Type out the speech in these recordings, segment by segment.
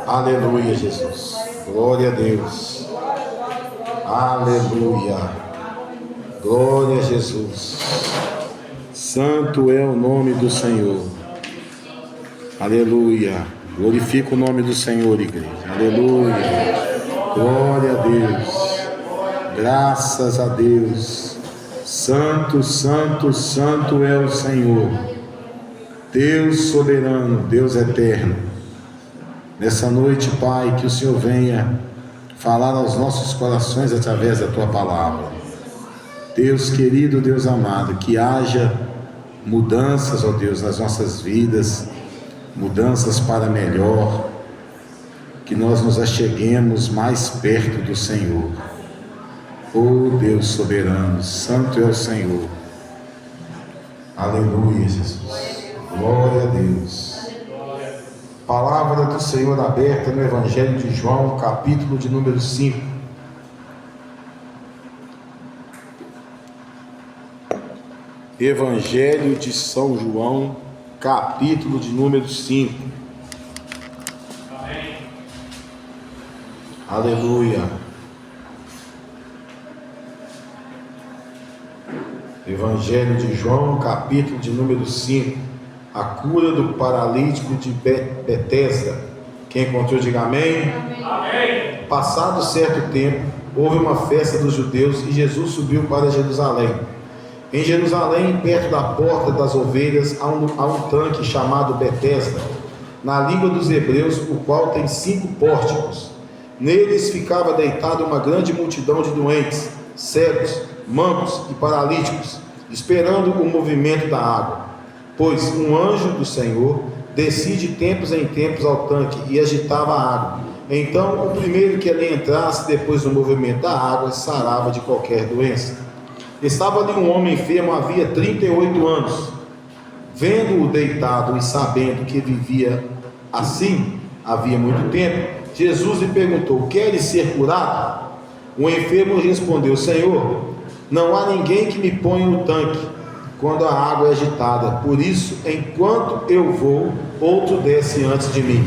Aleluia, Jesus. Glória a Deus. Aleluia. Glória a Jesus. Santo é o nome do Senhor. Aleluia. Glorifica o nome do Senhor, igreja. Aleluia. Glória a Deus. Graças a Deus. Santo, santo, santo é o Senhor. Deus soberano, Deus eterno. Nessa noite, Pai, que o Senhor venha falar aos nossos corações através da Tua palavra. Deus querido, Deus amado, que haja mudanças, ó Deus, nas nossas vidas, mudanças para melhor, que nós nos acheguemos mais perto do Senhor. Oh Deus soberano, santo é o Senhor. Aleluia, Jesus. Glória a Deus. Palavra do Senhor aberta no Evangelho de João, capítulo de número 5. Evangelho de São João, capítulo de número 5. Amém. Aleluia. Evangelho de João, capítulo de número 5. A cura do paralítico de Betesda. Quem encontrou, diga amém. Amém. Passado certo tempo, houve uma festa dos judeus e Jesus subiu para Jerusalém. Em Jerusalém, perto da porta das ovelhas, há um tanque chamado Betesda, na língua dos hebreus, o qual tem 5 pórticos. Neles ficava deitada uma grande multidão de doentes, cegos, mancos e paralíticos, esperando o movimento da água. Pois um anjo do Senhor descia de tempos em tempos ao tanque e agitava a água. Então o primeiro que ali entrasse depois do movimento da água sarava de qualquer doença. Estava ali um homem enfermo havia 38 anos. Vendo-o deitado e sabendo que vivia assim havia muito tempo, Jesus lhe perguntou: queres ser curado? O enfermo respondeu: Senhor, não há ninguém que me ponha no tanque quando a água é agitada, por isso, enquanto eu vou, outro desce antes de mim.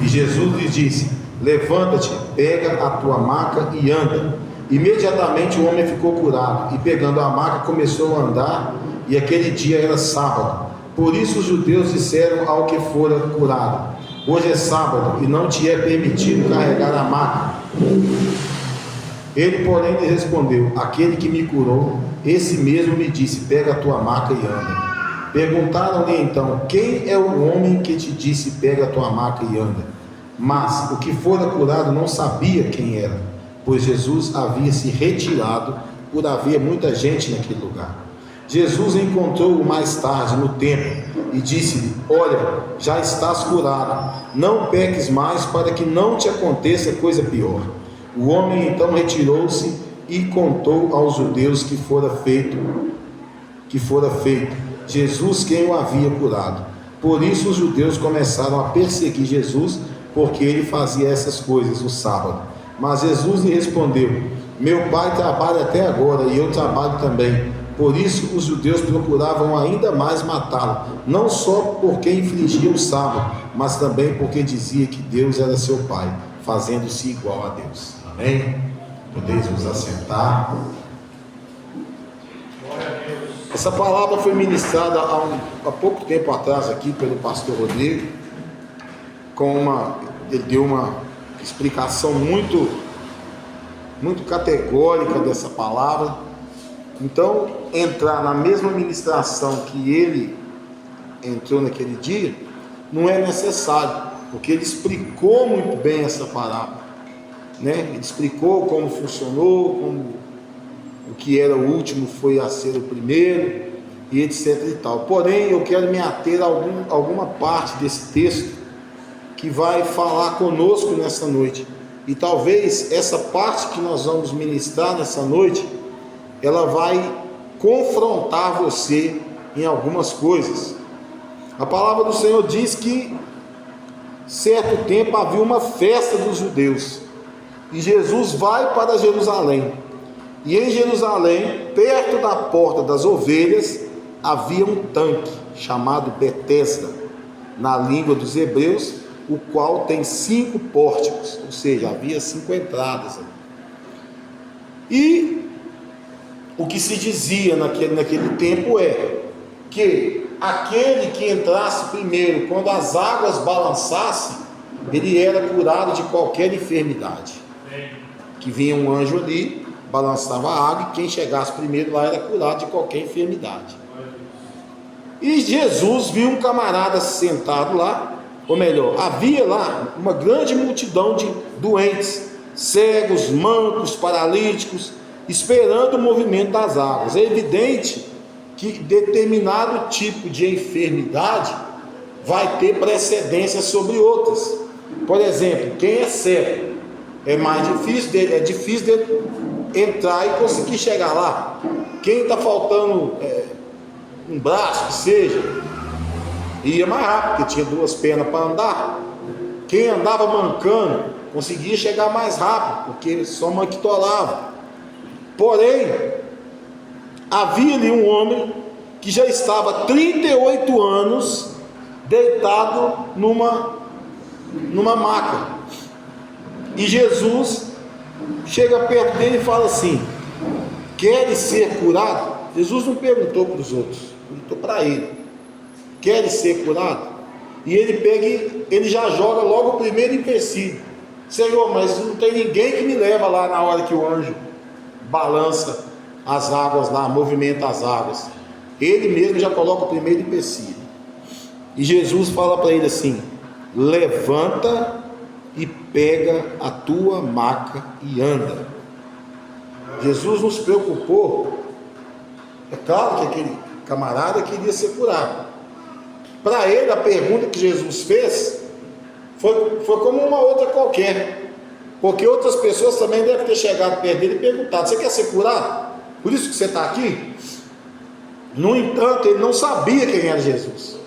E Jesus lhe disse: levanta-te, pega a tua maca e anda. Imediatamente o homem ficou curado, e pegando a maca começou a andar, e aquele dia era sábado. Por isso os judeus disseram ao que fora curado: hoje é sábado, e não te é permitido carregar a maca. Ele, porém, lhe respondeu: aquele que me curou, esse mesmo me disse: pega a tua maca e anda. Perguntaram-lhe então: quem é o homem que te disse: pega a tua maca e anda? Mas o que fora curado não sabia quem era, pois Jesus havia se retirado por haver muita gente naquele lugar. Jesus encontrou-o mais tarde no templo e disse-lhe: olha, já estás curado, não peques mais, para que não te aconteça coisa pior. O homem então retirou-se e contou aos judeus que fora feito Jesus quem o havia curado. Por isso os judeus começaram a perseguir Jesus, porque ele fazia essas coisas no sábado. Mas Jesus lhe respondeu: meu pai trabalha até agora e eu trabalho também. Por isso os judeus procuravam ainda mais matá-lo, não só porque infringia o sábado, mas também porque dizia que Deus era seu pai, fazendo-se igual a Deus. Amém? Podeis nos assentar. Essa palavra foi ministrada há pouco tempo atrás aqui pelo pastor Rodrigo. Ele deu uma explicação muito categórica dessa palavra. Então, entrar na mesma ministração que ele entrou naquele dia não é necessário, porque ele explicou muito bem essa palavra. Ele explicou como funcionou, como o que era o último foi a ser o primeiro, e etc e tal. Porém, eu quero me ater a alguma parte desse texto que vai falar conosco nessa noite. E talvez essa parte que nós vamos ministrar nessa noite, ela vai confrontar você em algumas coisas. A palavra do Senhor diz que certo tempo havia uma festa dos judeus. E Jesus vai para Jerusalém. E em Jerusalém, perto da porta das ovelhas, havia um tanque chamado Betesda, na língua dos hebreus, o qual tem 5 pórticos, ou seja, havia 5 entradas. E o que se dizia naquele tempo é que aquele que entrasse primeiro, quando as águas balançassem, ele era curado de qualquer enfermidade. Que vinha um anjo ali, balançava a água, e quem chegasse primeiro lá era curado de qualquer enfermidade. E Jesus viu um camarada sentado lá, ou melhor, havia lá uma grande multidão de doentes, cegos, mancos, paralíticos, esperando o movimento das águas. É evidente que determinado tipo de enfermidade vai ter precedência sobre outras. Por exemplo, quem é cego, é difícil dele entrar e conseguir chegar lá. Quem está faltando um braço, que seja, ia mais rápido, porque tinha 2 pernas para andar. Quem andava mancando conseguia chegar mais rápido, porque só manquitolava. Porém, havia ali um homem que já estava 38 anos deitado numa maca. E Jesus chega perto dele e fala assim: queres ser curado? Jesus não perguntou para os outros, perguntou para ele: queres ser curado? E ele pega e ele já joga logo o primeiro empecilho: Senhor, mas não tem ninguém que me leva lá na hora que o anjo balança as águas lá, movimenta as águas. Ele mesmo já coloca o primeiro empecilho. E Jesus fala para ele assim: levanta e pega a tua maca e anda. Jesus não se preocupou. É claro que aquele camarada queria ser curado. Para ele, a pergunta que Jesus fez foi como uma outra qualquer, porque outras pessoas também devem ter chegado perto dele e perguntado: você quer ser curado? Por isso que você está aqui? No entanto, ele não sabia quem era Jesus.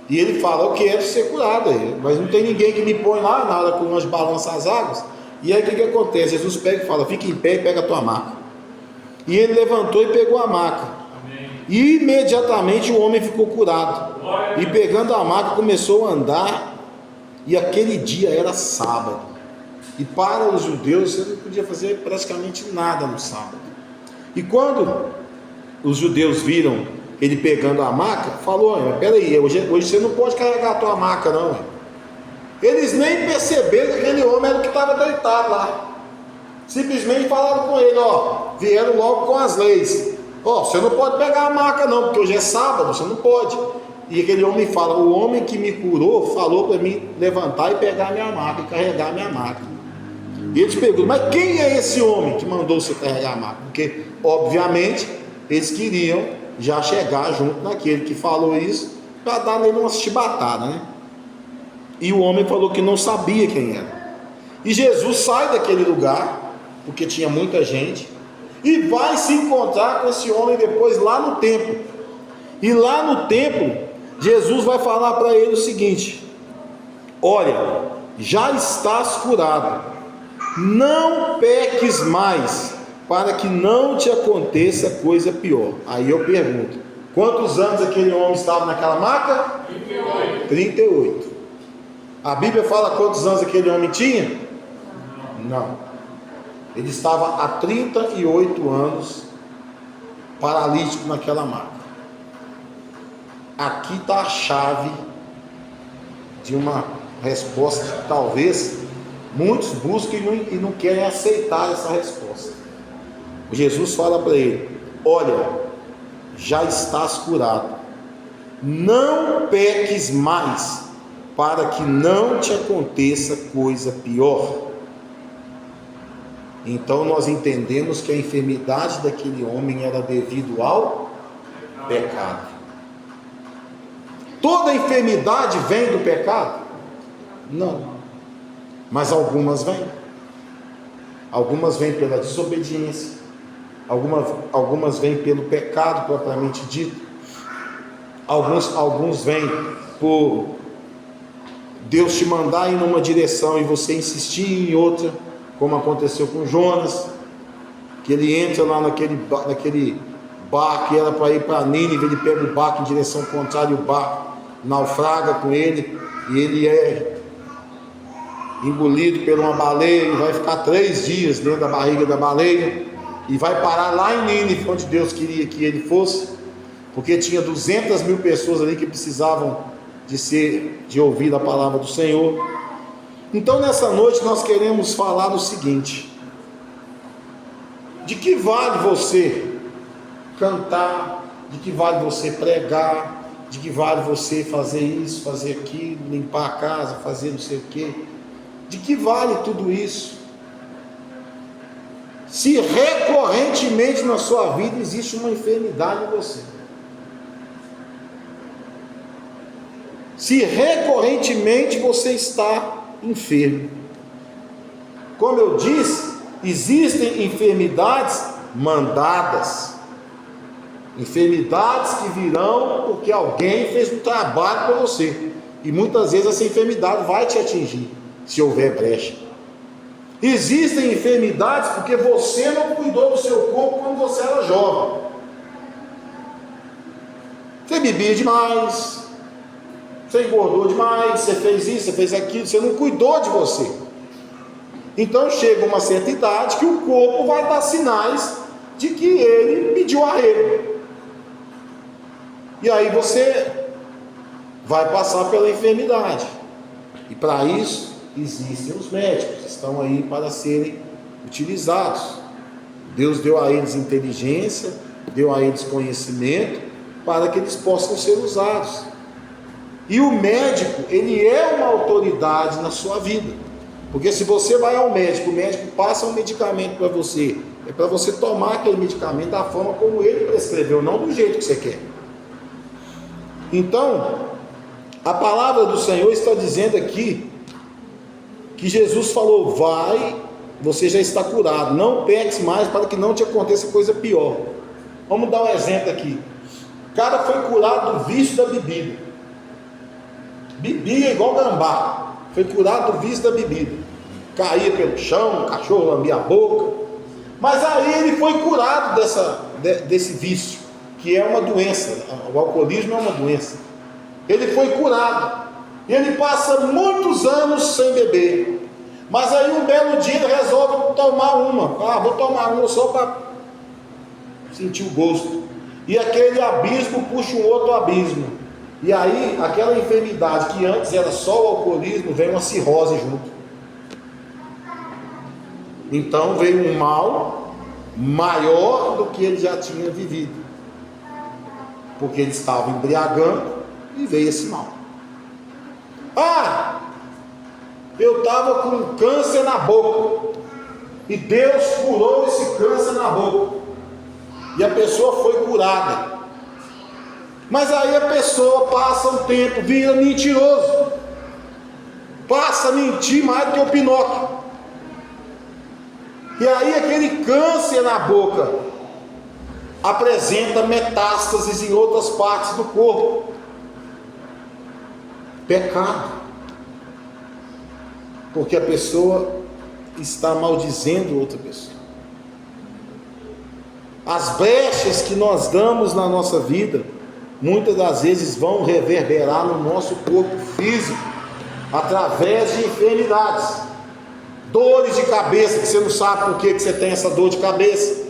E ele fala: eu quero ser curado, mas não tem ninguém que me põe lá na hora que o anjo balança as águas. E aí o que acontece? Jesus pega e fala: fica em pé e pega a tua maca. E ele levantou e pegou a maca. E imediatamente o homem ficou curado. E pegando a maca começou a andar. E aquele dia era sábado. E para os judeus você não podia fazer praticamente nada no sábado. E quando os judeus viram ele pegando a maca, falou: peraí, hoje você não pode carregar a tua maca não. Eles nem perceberam que aquele homem era o que estava deitado lá. Simplesmente falaram com ele: vieram logo com as leis: você não pode pegar a maca não, porque hoje é sábado, você não pode. E aquele homem fala: o homem que me curou falou para mim levantar e pegar a minha maca e carregar a minha maca. E eles perguntam: mas quem é esse homem que mandou você carregar a maca? Porque obviamente eles queriam já chegar junto naquele que falou isso, para dar nele uma chibatada, né? E o homem falou que não sabia quem era. E Jesus sai daquele lugar, porque tinha muita gente, e vai se encontrar com esse homem depois lá no templo. E lá no templo, Jesus vai falar para ele o seguinte: olha, já estás curado, não peques mais, para que não te aconteça coisa pior. Aí eu pergunto: quantos anos aquele homem estava naquela maca? 38. A Bíblia fala quantos anos aquele homem tinha? Não. Ele estava há 38 anos paralítico naquela maca. Aqui está a chave de uma resposta que talvez muitos busquem e não querem aceitar essa resposta. Jesus fala para ele: olha, já estás curado, não peques mais, para que não te aconteça coisa pior. Então nós entendemos que a enfermidade daquele homem era devido ao pecado. Toda enfermidade vem do pecado? Não, mas algumas vêm. Algumas vêm pela desobediência, algumas vêm pelo pecado propriamente dito, alguns vêm por Deus te mandar ir numa direção e você insistir em outra, como aconteceu com Jonas, que ele entra lá naquele barco que era para ir para Nínive, ele pega o barco em direção contrária e o barco naufraga com ele, e ele é engolido por uma baleia e vai ficar 3 dias dentro da barriga da baleia e vai parar lá em Nínive, onde Deus queria que ele fosse, porque tinha 200.000 pessoas ali que precisavam de ouvir a palavra do Senhor. Então nessa noite nós queremos falar o seguinte: de que vale você cantar, de que vale você pregar, de que vale você fazer isso, fazer aquilo, limpar a casa, fazer não sei o quê? De que vale tudo isso se recorrentemente na sua vida existe uma enfermidade em você? Se recorrentemente você está enfermo. Como eu disse, existem enfermidades mandadas, enfermidades que virão porque alguém fez um trabalho para você, e muitas vezes essa enfermidade vai te atingir se houver brecha. Existem enfermidades porque você não cuidou do seu corpo quando você era jovem. Você bebia demais, você engordou demais, você fez isso, você fez aquilo, você não cuidou de você. Então chega uma certa idade que o corpo vai dar sinais de que ele pediu arrego. E aí você vai passar pela enfermidade. E para isso existem os médicos, estão aí para serem utilizados. Deus deu a eles inteligência, deu a eles conhecimento para que eles possam ser usados. E o médico, ele é uma autoridade na sua vida, porque se você vai ao médico, o médico passa um medicamento para você, é para você tomar aquele medicamento da forma como ele prescreveu, não do jeito que você quer. Então, a palavra do Senhor está dizendo aqui que Jesus falou: vai, você já está curado, não peques mais para que não te aconteça coisa pior. Vamos dar um exemplo aqui. O cara foi curado do vício da bebida, bebia igual gambá, foi curado do vício da bebida, caía pelo chão, o cachorro lambia a boca, mas aí ele foi curado desse vício, que é uma doença. O alcoolismo é uma doença. Ele foi curado, e ele passa muitos anos sem beber, mas aí um belo dia ele resolve tomar uma. Vou tomar uma só para sentir o gosto, e aquele abismo puxa um outro abismo, e aí aquela enfermidade que antes era só o alcoolismo, vem uma cirrose junto. Então veio um mal maior do que ele já tinha vivido, porque ele estava embriagando e veio esse mal. Eu estava com câncer na boca e Deus curou esse câncer na boca, e a pessoa foi curada. Mas aí a pessoa passa um tempo, vira mentiroso, passa a mentir mais do que o Pinóquio, e aí aquele câncer na boca apresenta metástases em outras partes do corpo. Pecado, porque a pessoa está maldizendo outra pessoa. As brechas que nós damos na nossa vida, muitas das vezes vão reverberar no nosso corpo físico, através de enfermidades, dores de cabeça, que você não sabe por que você tem essa dor de cabeça,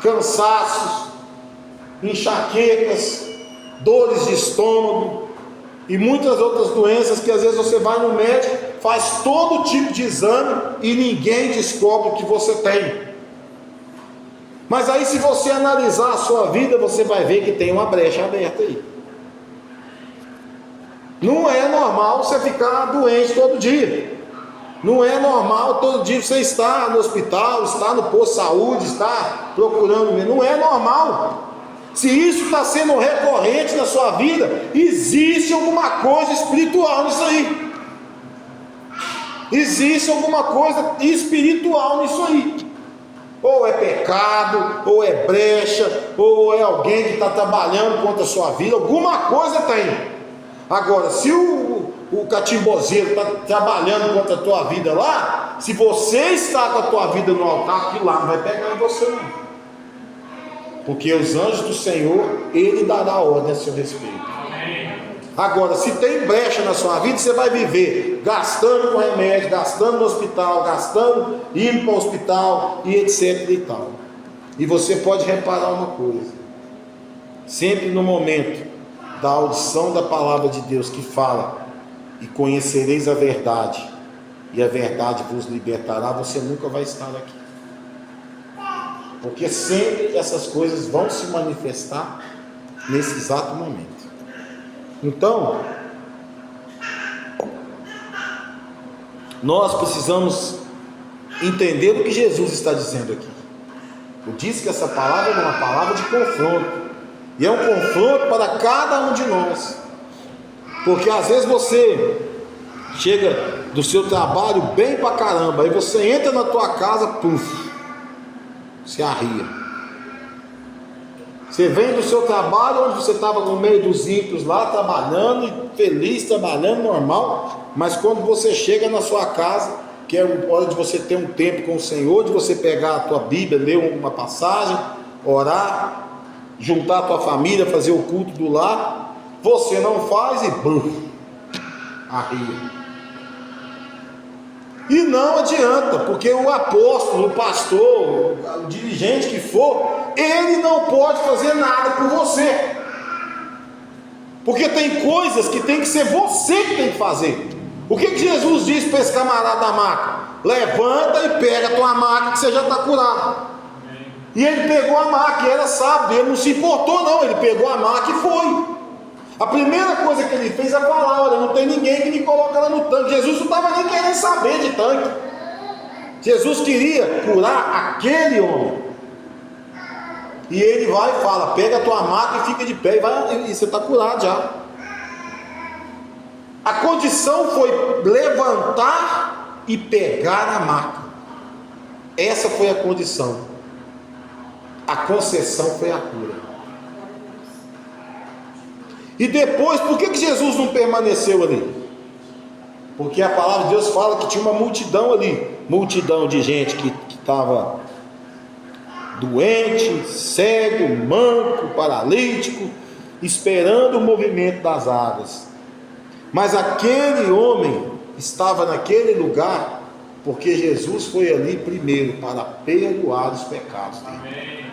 cansaços, enxaquecas, dores de estômago, e muitas outras doenças que às vezes você vai no médico, faz todo tipo de exame e ninguém descobre o que você tem. Mas aí, se você analisar a sua vida, você vai ver que tem uma brecha aberta aí. Não é normal você ficar doente todo dia. Não é normal todo dia você estar no hospital, estar no posto de saúde, estar procurando. Não é normal. Se isso está sendo recorrente na sua vida, existe alguma coisa espiritual nisso aí. Existe alguma coisa espiritual nisso aí. Ou é pecado, ou é brecha, ou é alguém que está trabalhando contra a sua vida. Alguma coisa tem. Agora, se o catimbozeiro está trabalhando contra a tua vida lá, se você está com a tua vida no altar, aquilo lá não vai pegar em você não. Porque os anjos do Senhor, Ele dará ordem a seu respeito. Agora, se tem brecha na sua vida, você vai viver gastando com remédio, gastando no hospital, gastando, indo para o hospital e etc e tal. E você pode reparar uma coisa: sempre no momento da audição da palavra de Deus que fala, e conhecereis a verdade, e a verdade vos libertará, você nunca vai estar aqui. Porque sempre essas coisas vão se manifestar nesse exato momento. Então, nós precisamos entender o que Jesus está dizendo aqui. Eu disse que essa palavra é uma palavra de confronto, e é um confronto para cada um de nós, porque às vezes você chega do seu trabalho bem pra caramba, aí você entra na tua casa, puf, se arria. Você vem do seu trabalho, onde você estava no meio dos ímpios lá, trabalhando, feliz, trabalhando, normal, mas quando você chega na sua casa, que é a hora de você ter um tempo com o Senhor, de você pegar a tua Bíblia, ler uma passagem, orar, juntar a tua família, fazer o culto do lar, você não faz e bum, arria. E não adianta, porque o apóstolo, o pastor, o dirigente que for, ele não pode fazer nada por você, porque tem coisas que tem que ser você que tem que fazer. O que Jesus diz para esse camarada da maca? Levanta e pega a tua maca que você já está curado. E ele pegou a maca, e era sábado, ele não se importou não, ele pegou a maca e foi. A primeira coisa que ele fez é falar: olha, não tem ninguém que me coloque ela no tanque. Jesus não estava nem querendo saber de tanque. Jesus queria curar aquele homem. E ele vai e fala: pega a tua maca e fica de pé, e você está curado já. A condição foi levantar e pegar a maca. Essa foi a condição. A concessão foi a cura. E depois, por que Jesus não permaneceu ali? Porque a palavra de Deus fala que tinha uma multidão ali, multidão de gente que estava doente, cego, manco, paralítico, esperando o movimento das águas. Mas aquele homem estava naquele lugar porque Jesus foi ali primeiro para perdoar os pecados dele.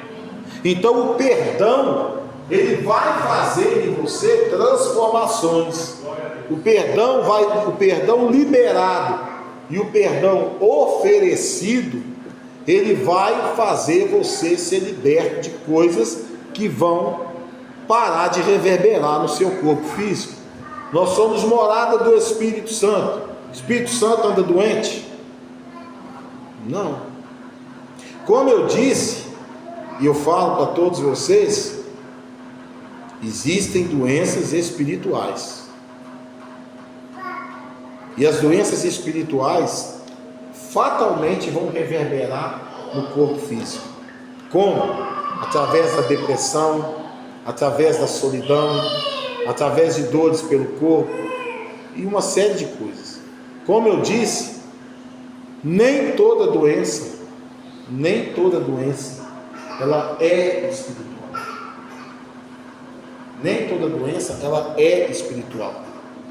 Então o perdão, ele vai fazer em você transformações. O perdão liberado e o perdão oferecido, ele vai fazer você ser liberto de coisas que vão parar de reverberar no seu corpo físico. Nós somos morada do Espírito Santo. O Espírito Santo anda doente? Não. Como eu disse, e eu falo para todos vocês, existem doenças espirituais. E as doenças espirituais fatalmente vão reverberar no corpo físico. Como? Através da depressão, através da solidão, através de dores pelo corpo e uma série de coisas. Como eu disse, nem toda doença ela é espiritual. Nem toda doença ela é espiritual.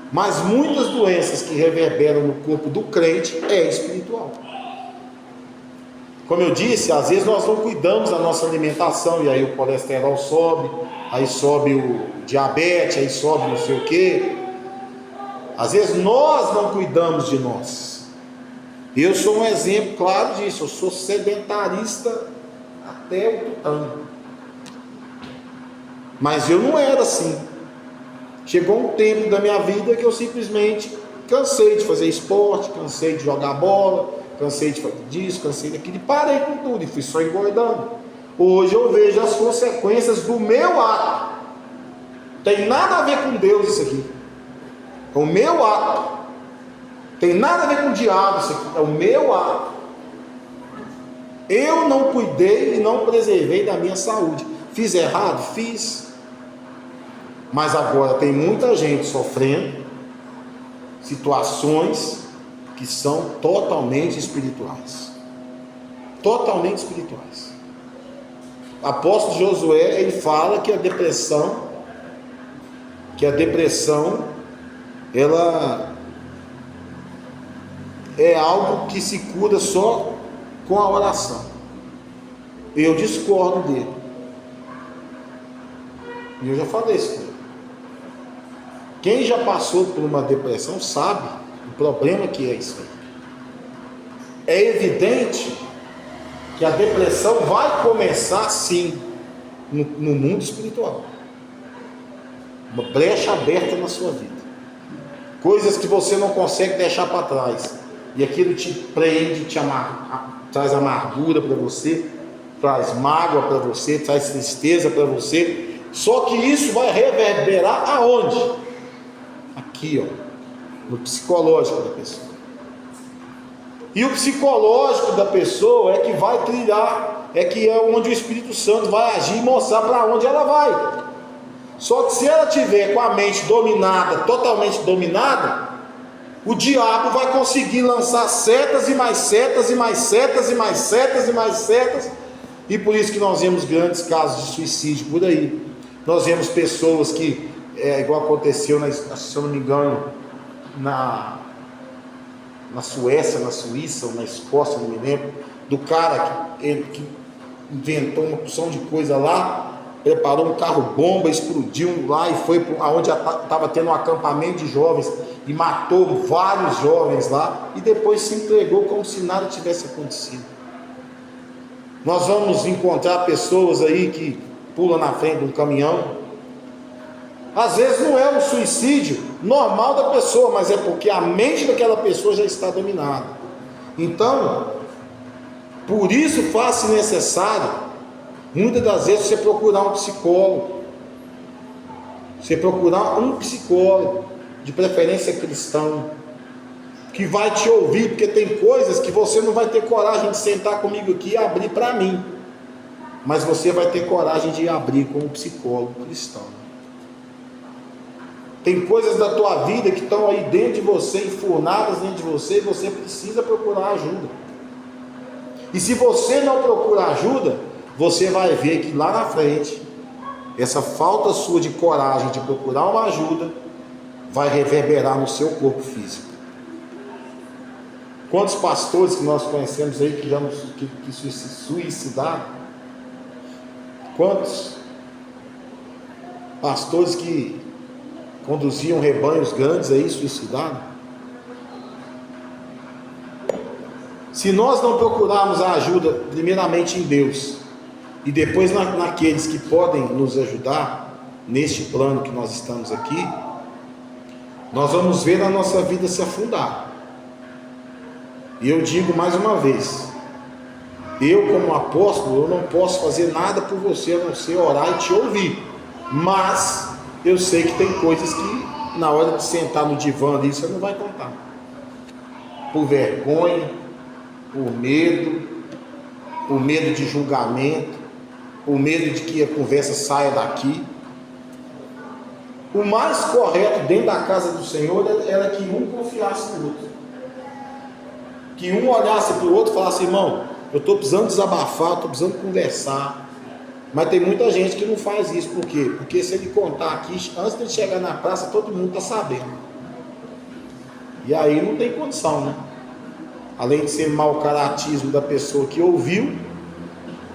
Mas muitas doenças que reverberam no corpo do crente é espiritual. Como eu disse, às vezes nós não cuidamos da nossa alimentação, e aí o colesterol sobe, aí sobe o diabetes, aí sobe não sei o que. Às vezes nós não cuidamos de nós. Eu sou um exemplo claro disso. Eu sou sedentarista até o tutano. Mas eu não era assim. Chegou um tempo da minha vida que eu simplesmente cansei de fazer esporte, cansei de jogar bola, cansei de fazer disso, cansei daquilo, e parei com tudo e fui só engordando. Hoje eu vejo as consequências do meu ato. Tem nada a ver com Deus isso aqui. É o meu ato. Tem nada a ver com o diabo isso aqui. É o meu ato. Eu não cuidei e não preservei da minha saúde. Fiz errado? Fiz. Mas agora tem muita gente sofrendo situações que são totalmente espirituais. Totalmente espirituais. O apóstolo Josué, ele fala que a depressão que a depressão, ela é algo que se cura só com a oração. Eu discordo dele. E eu já falei isso com ele. Quem já passou por uma depressão sabe o problema que é isso aí. É evidente que a depressão vai começar sim no mundo espiritual. Uma brecha aberta na sua vida. Coisas que você não consegue deixar para trás. E aquilo te prende, traz amargura para você, traz mágoa para você, traz tristeza para você. Só que isso vai reverberar aonde? Aqui, ó, no psicológico da pessoa. E o psicológico da pessoa é que vai trilhar, é onde o Espírito Santo vai agir e mostrar para onde ela vai. Só que se ela tiver com a mente dominada, totalmente dominada, o diabo vai conseguir lançar setas e mais setas e mais setas e mais setas e mais setas. E por isso que nós vemos grandes casos de suicídio por aí. Nós vemos pessoas que, igual aconteceu, se eu não me engano, na Suécia, na Suíça ou na Escócia, não me lembro, do cara que inventou uma porção de coisa lá, preparou um carro-bomba, explodiu lá e foi aonde estava tendo um acampamento de jovens e matou vários jovens lá e depois se entregou como se nada tivesse acontecido. Nós vamos encontrar pessoas aí que pulam na frente de um caminhão. Às vezes não é um suicídio normal da pessoa, mas é porque a mente daquela pessoa já está dominada. Então, por isso faz-se necessário, muitas das vezes, você procurar um psicólogo. Você procurar um psicólogo, de preferência cristão, que vai te ouvir, porque tem coisas que você não vai ter coragem de sentar comigo aqui e abrir para mim, mas você vai ter coragem de abrir com um psicólogo cristão. Tem coisas da tua vida que estão aí dentro de você, enfurnadas dentro de você, e você precisa procurar ajuda. E se você não procurar ajuda, você vai ver que lá na frente, essa falta sua de coragem de procurar uma ajuda, vai reverberar no seu corpo físico. Quantos pastores que nós conhecemos aí que se suicidaram? Quantos pastores que conduziam rebanhos grandes aí, suicidados? Se nós não procurarmos a ajuda primeiramente em Deus e depois naqueles que podem nos ajudar neste plano que nós estamos aqui, nós vamos ver a nossa vida se afundar. E eu digo mais uma vez, eu como apóstolo, eu não posso fazer nada por você, a não ser orar e te ouvir, mas eu sei que tem coisas que na hora de sentar no divã ali, você não vai contar, por vergonha, por medo de julgamento, por medo de que a conversa saia daqui. O mais correto dentro da casa do Senhor era que um confiasse no outro, que um olhasse para o outro e falasse: irmão, eu estou precisando desabafar, estou precisando conversar. Mas tem muita gente que não faz isso. Por quê? Porque se ele contar aqui, antes de ele chegar na praça, todo mundo está sabendo. E aí não tem condição, né? Além de ser mau caratismo da pessoa que ouviu,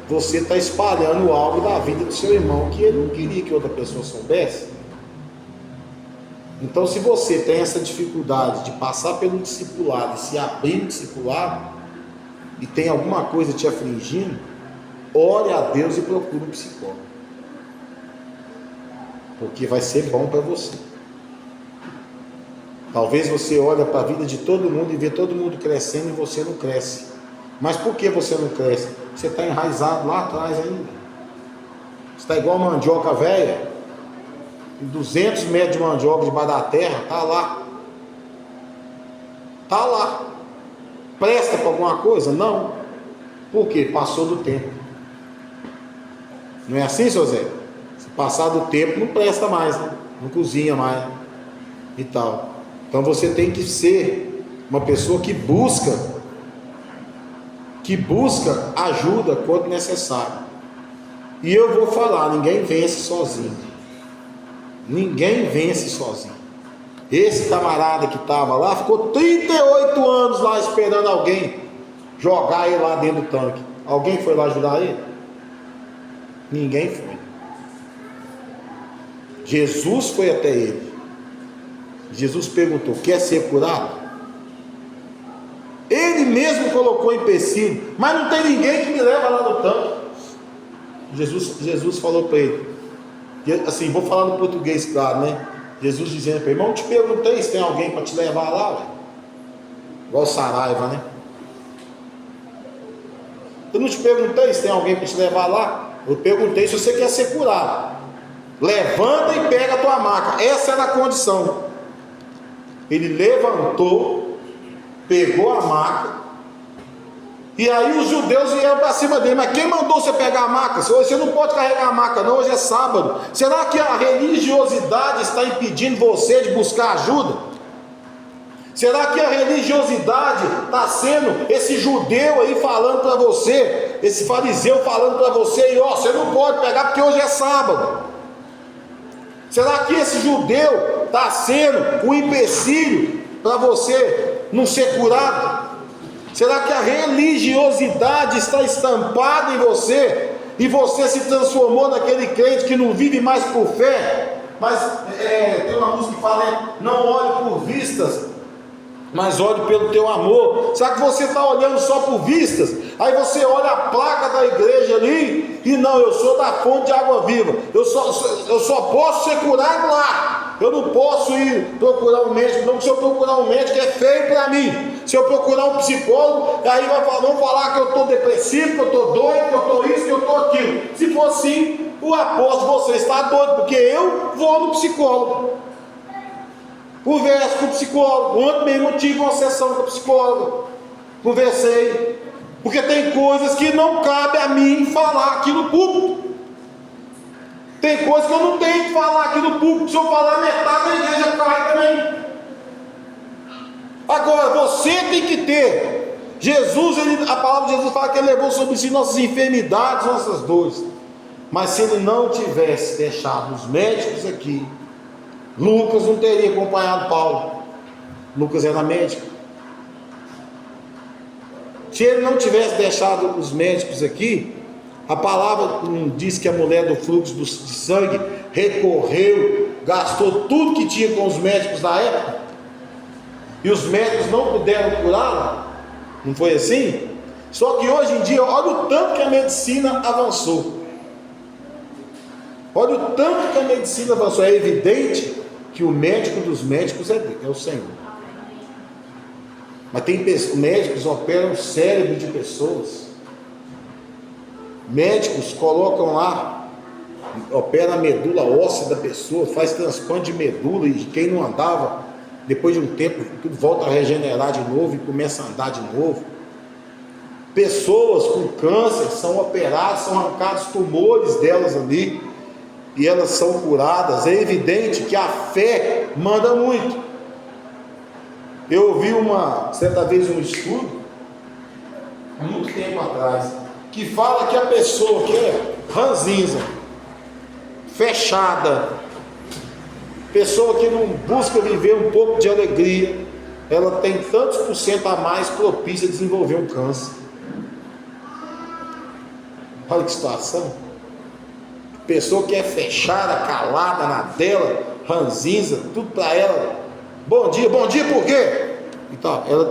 você está espalhando algo da vida do seu irmão que ele não queria que outra pessoa soubesse. Então, se você tem essa dificuldade de passar pelo discipulado e se abrir no discipulado, e tem alguma coisa te afligindo, ore a Deus e procure um psicólogo, porque vai ser bom para você. Talvez você olhe para a vida de todo mundo e vê todo mundo crescendo e você não cresce. Mas por que você não cresce? Você está enraizado lá atrás ainda. Você está igual uma mandioca velha, 200 metros de mandioca debaixo da terra, está lá. Está lá. Presta para alguma coisa? Não. Por quê? Passou do tempo. Não é assim, seu Zé? Se passar do tempo, não presta mais, né? Não cozinha mais e tal. Então você tem que ser uma pessoa que busca ajuda quando necessário. E eu vou falar, ninguém vence sozinho. Ninguém vence sozinho. Esse camarada que estava lá ficou 38 anos lá esperando alguém jogar ele lá dentro do tanque. Alguém foi lá ajudar ele? Ninguém foi. Jesus foi até ele. Jesus perguntou: quer ser curado? Ele mesmo colocou empecilho, mas não tem ninguém que me leva lá no tanque. Jesus falou para ele, assim, vou falar no português, claro, né? Jesus dizendo para ele: irmão, te perguntei se tem alguém para te levar lá, ué. Igual Saraiva, né? Eu não te perguntei se tem alguém para te levar lá. Eu perguntei se você quer ser curado. Levanta e pega a tua maca. Essa era a condição. Ele levantou, pegou a maca, e aí os judeus vieram para cima dele: mas quem mandou você pegar a maca? Você não pode carregar a maca não, hoje é sábado. Será que a religiosidade está impedindo você de buscar ajuda? Será que a religiosidade está sendo esse judeu aí falando para você, esse fariseu falando para você, e ó, você não pode pegar porque hoje é sábado? Será que esse judeu está sendo um empecilho para você não ser curado? Será que a religiosidade está estampada em você e você se transformou naquele crente que não vive mais por fé? Mas tem uma música que fala: não olhe por vistas, mas olhe pelo teu amor. Será que você está olhando só por vistas? Aí você olha a placa da igreja ali e não, eu sou da fonte de água viva, eu só posso ser curado lá. Eu não posso ir procurar um médico, não, porque se eu procurar um médico é feio para mim. Se eu procurar um psicólogo, aí vão falar que eu estou depressivo, que eu estou doido, que eu estou isso, que eu estou aquilo. Se for assim, o apóstolo, você está doido, porque eu vou no psicólogo. Converso com o psicólogo. Ontem mesmo eu tive uma sessão com o psicólogo. Conversei. Porque tem coisas que não cabe a mim falar aqui no público. Tem coisas que eu não tenho que falar aqui no público. Se eu falar, metade da igreja cai também. Agora, você tem que ter. Jesus, a palavra de Jesus fala que ele levou sobre si nossas enfermidades, nossas dores. Mas se ele não tivesse deixado os médicos aqui, Lucas não teria acompanhado Paulo. Lucas era médico. Se ele não tivesse deixado os médicos aqui, a palavra diz que a mulher do fluxo de sangue recorreu, gastou tudo que tinha com os médicos da época, e os médicos não puderam curá-la. Não foi assim? Só que hoje em dia, olha o tanto que a medicina avançou. Olha o tanto que a medicina avançou. É evidente que o médico dos médicos é o Senhor. Mas tem médicos operam o cérebro de pessoas. Médicos colocam lá, opera a medula óssea da pessoa, faz transplante de medula, e quem não andava, depois de um tempo, tudo volta a regenerar de novo e começa a andar de novo. Pessoas com câncer são operadas, são arrancados tumores delas ali, e elas são curadas. É evidente que a fé manda muito. Eu ouvi certa vez um estudo, há muito tempo atrás, que fala que a pessoa que é ranzinza, fechada, pessoa que não busca viver um pouco de alegria, ela tem tantos por cento a mais propícia a desenvolver um câncer. Olha que situação. Pessoa que é fechada, calada na dela, ranzinza, tudo para ela. Bom dia por quê? Então, ela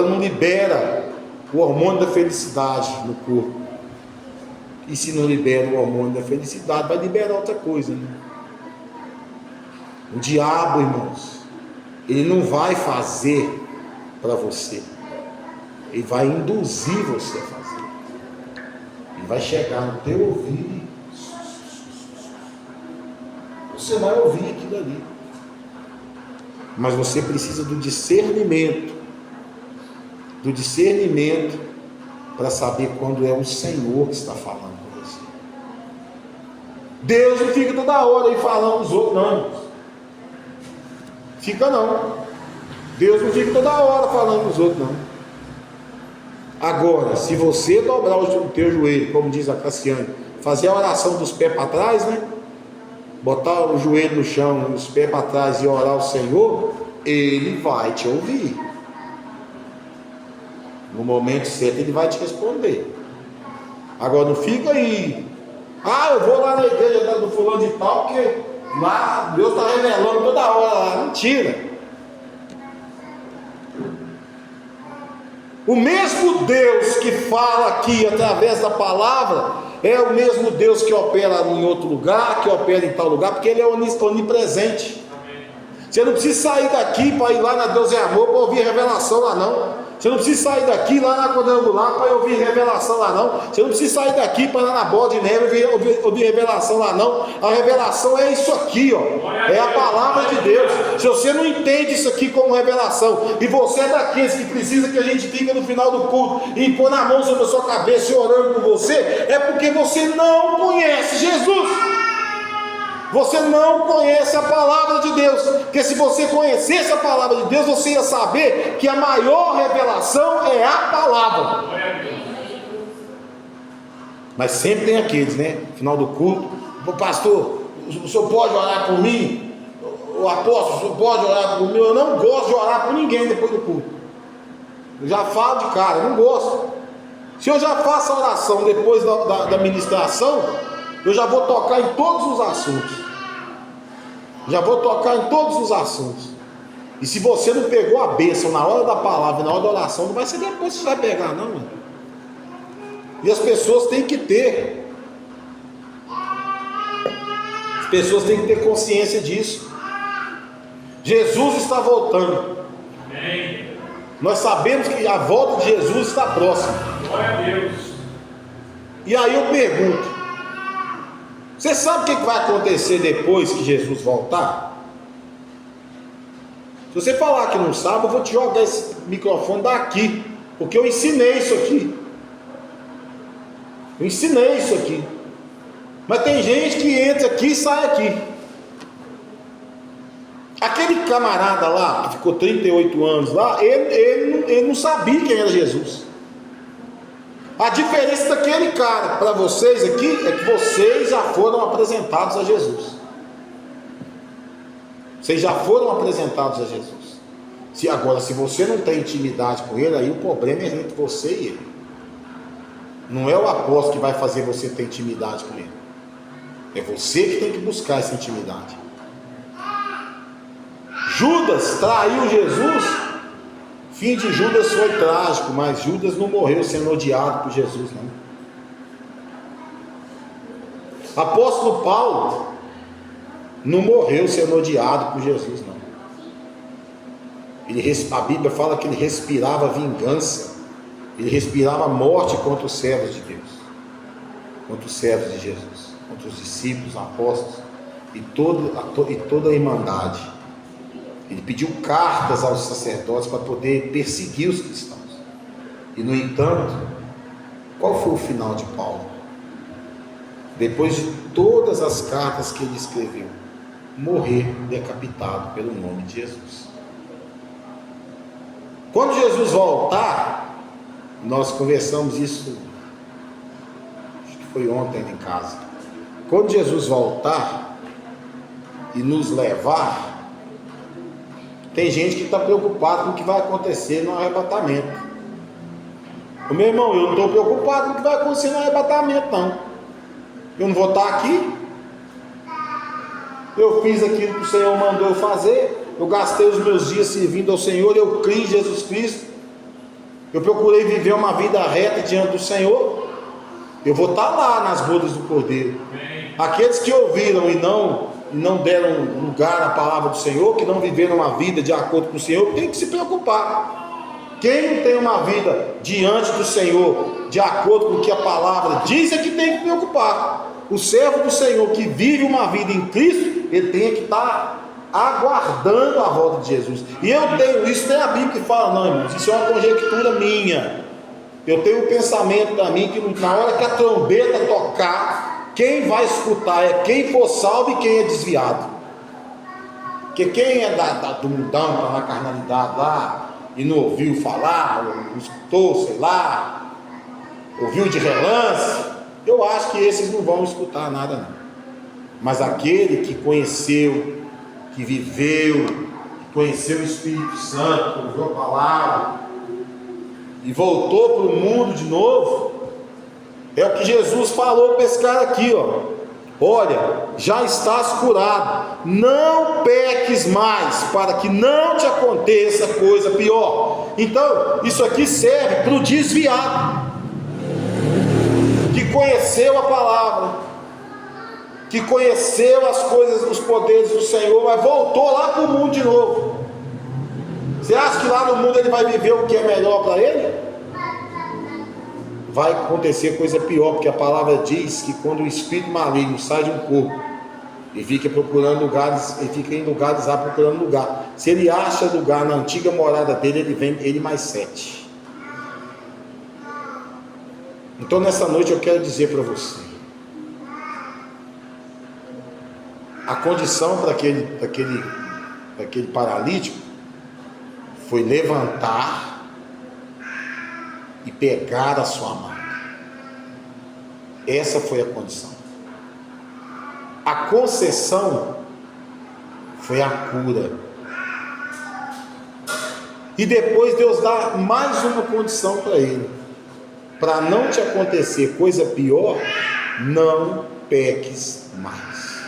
não libera o hormônio da felicidade no corpo. E se não libera o hormônio da felicidade, vai liberar outra coisa, né? O diabo, irmãos, ele não vai fazer para você, ele vai induzir você a fazer. Ele vai chegar no teu ouvido e você vai ouvir aquilo ali. Mas você precisa do discernimento para saber quando é o Senhor que está falando com você. Deus não fica toda hora aí falando os outros, não. Fica não. Deus não fica toda hora falando os outros, não. Agora, se você dobrar o teu joelho, como diz a Cassiane, fazer a oração dos pés para trás, né? botar o joelho no chão, os pés para trás e orar ao Senhor, Ele vai te ouvir. No momento certo Ele vai te responder. Agora não fica aí, eu vou lá na igreja do fulano de tal, porque lá Deus está revelando toda hora lá. Mentira. O mesmo Deus que fala aqui através da palavra é o mesmo Deus que opera em outro lugar, que opera em tal lugar, porque Ele é onipresente. Você não precisa sair daqui para ir lá na Deus é Amor para ouvir revelação lá não. Você não precisa sair daqui lá na quadrangular para ouvir revelação lá não. Você não precisa sair daqui para ir lá na bola de neve ouvir revelação lá não. A revelação é isso aqui, ó. É a palavra de Deus. Se você não entende isso aqui como revelação, e você é daqueles que precisa que a gente fique no final do culto e pôr na mão sobre a sua cabeça e orando por você, é porque você não conhece Jesus. Você não conhece a palavra de Deus, porque se você conhecesse a palavra de Deus, você ia saber que a maior revelação é a palavra. Mas sempre tem aqueles, né? No final do culto, pastor, o senhor pode orar por mim? O apóstolo, o senhor pode orar por mim? Eu não gosto de orar por ninguém depois do culto. Eu já falo de cara, eu não gosto. Se eu já faço a oração depois da ministração, eu já vou tocar em todos os assuntos. E se você não pegou a bênção na hora da palavra, na hora da oração, não vai ser depois que você vai pegar, não, mano. E as pessoas têm que ter. As pessoas têm que ter consciência disso. Jesus está voltando. Nós sabemos que a volta de Jesus está próxima. Glória a Deus. E aí eu pergunto: você sabe o que vai acontecer depois que Jesus voltar? Se você falar que não sabe, eu vou te jogar esse microfone daqui, porque eu ensinei isso aqui. Mas tem gente que entra aqui e sai aqui. Aquele camarada lá, que ficou 38 anos lá, ele não sabia quem era Jesus. A diferença daquele cara para vocês aqui é que vocês já foram apresentados a Jesus. Vocês já foram apresentados a Jesus. Se você não tem intimidade com Ele, aí o problema é entre você e Ele. Não é o apóstolo que vai fazer você ter intimidade com Ele. É você que tem que buscar essa intimidade. Judas traiu Jesus. Fim de Judas foi trágico, mas Judas não morreu sendo odiado por Jesus, não. Apóstolo Paulo não morreu sendo odiado por Jesus, não. A Bíblia fala que ele respirava vingança, ele respirava morte contra os servos de Deus, contra os servos de Jesus, contra os discípulos, apóstolos e toda a irmandade. Ele pediu cartas aos sacerdotes para poder perseguir os cristãos. E no entanto, qual foi o final de Paulo? Depois de todas as cartas que ele escreveu, morrer decapitado pelo nome de Jesus. Quando Jesus voltar, nós conversamos isso, acho que foi ontem em casa. Quando Jesus voltar e nos levar, tem gente que está preocupado com o que vai acontecer no arrebatamento. Meu irmão, eu não estou preocupado com o que vai acontecer no arrebatamento, não. Eu não vou estar aqui. Eu fiz aquilo que o Senhor mandou eu fazer. Eu gastei os meus dias servindo ao Senhor. Eu criei em Jesus Cristo. Eu procurei viver uma vida reta diante do Senhor. Eu vou estar lá nas bodas do Cordeiro. Aqueles que ouviram e não deram lugar à palavra do Senhor, que não viveram uma vida de acordo com o Senhor, tem que se preocupar. Quem não tem uma vida diante do Senhor, de acordo com o que a palavra diz, é que tem que preocupar. O servo do Senhor que vive uma vida em Cristo, ele tem que estar aguardando a volta de Jesus. E eu tenho isso, tem a Bíblia que fala, não, irmãos, isso é uma conjectura minha. Eu tenho um pensamento para mim que na hora que a trombeta tocar, quem vai escutar é quem for salvo e quem é desviado. Porque quem é do mundão, está na carnalidade lá, e não ouviu falar, ou não escutou, sei lá, ouviu de relance, eu acho que esses não vão escutar nada, não. Mas aquele que conheceu, que viveu, que conheceu o Espírito Santo, ouviu a palavra e voltou para o mundo de novo, é o que Jesus falou para esse cara aqui, ó. Olha, já estás curado, não peques mais, para que não te aconteça coisa pior. Então, isso aqui serve para o desviado, que conheceu a palavra, que conheceu as coisas, os poderes do Senhor, mas voltou lá para o mundo de novo. Você acha que lá no mundo ele vai viver o que é melhor para ele? Vai acontecer coisa pior, porque a palavra diz que quando o espírito maligno sai de um corpo e fica procurando lugares, ele fica em lugares lá procurando lugar. Se ele acha lugar na antiga morada dele, ele vem, ele mais 7. Então nessa noite eu quero dizer para você, a condição para aquele paralítico foi levantar e pegar a sua maca. Essa foi a condição. A concessão foi a cura. E depois Deus dá mais uma condição para ele: para não te acontecer coisa pior, não peques mais.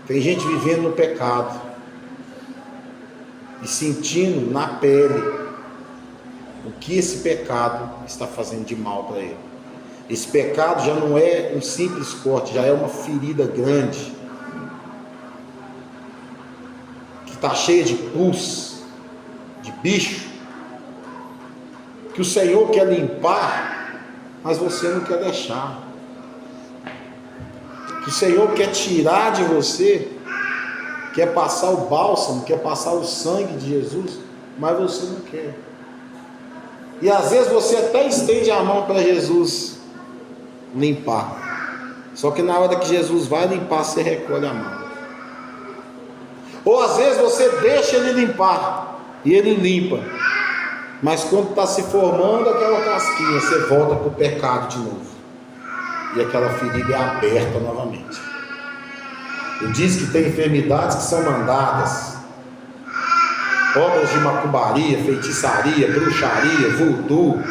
Tem gente vivendo no pecado e sentindo na pele o que esse pecado está fazendo de mal para ele. Esse pecado já não é um simples corte, já é uma ferida grande, que está cheia de pus, de bicho, que o Senhor quer limpar, mas você não quer deixar. Que o Senhor quer tirar de você, quer passar o bálsamo, quer passar o sangue de Jesus, mas você não quer. E às vezes você até estende a mão para Jesus limpar, só que na hora que Jesus vai limpar, você recolhe a mão. Ou às vezes você deixa ele limpar e ele limpa, mas quando está se formando aquela casquinha, você volta para o pecado de novo, e aquela ferida é aberta novamente. Ele diz que tem enfermidades que são mandadas, obras de macumbaria, feitiçaria, bruxaria, voodoo.